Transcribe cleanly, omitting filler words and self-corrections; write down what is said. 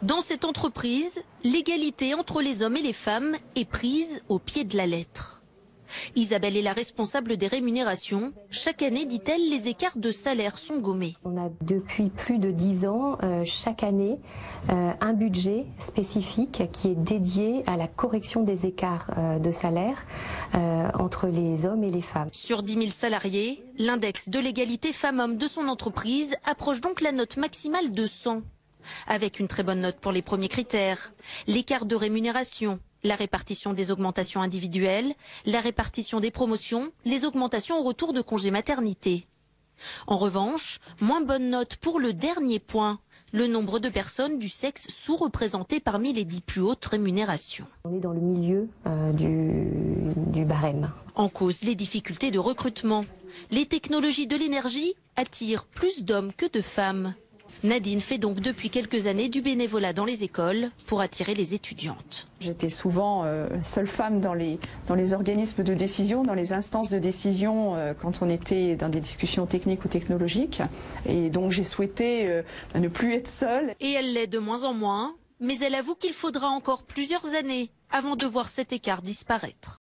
Dans cette entreprise, l'égalité entre les hommes et les femmes est prise au pied de la lettre. Isabelle est la responsable des rémunérations. Chaque année, dit-elle, les écarts de salaire sont gommés. On a depuis plus de 10 ans, chaque année, un budget spécifique qui est dédié à la correction des écarts de salaire entre les hommes et les femmes. Sur 10 000 salariés, l'index de l'égalité femmes-hommes de son entreprise approche donc la note maximale de 100. Avec une très bonne note pour les premiers critères, l'écart de rémunération, la répartition des augmentations individuelles, la répartition des promotions, les augmentations au retour de congé maternité. En revanche, moins bonne note pour le dernier point, le nombre de personnes du sexe sous-représenté parmi les 10 plus hautes rémunérations. On est dans le milieu du barème. En cause, les difficultés de recrutement. Les technologies de l'énergie attirent plus d'hommes que de femmes. Nadine fait donc depuis quelques années du bénévolat dans les écoles pour attirer les étudiantes. J'étais souvent seule femme dans les organismes de décision, dans les instances de décision quand on était dans des discussions techniques ou technologiques. Et donc j'ai souhaité ne plus être seule. Et elle l'est de moins en moins, mais elle avoue qu'il faudra encore plusieurs années avant de voir cet écart disparaître.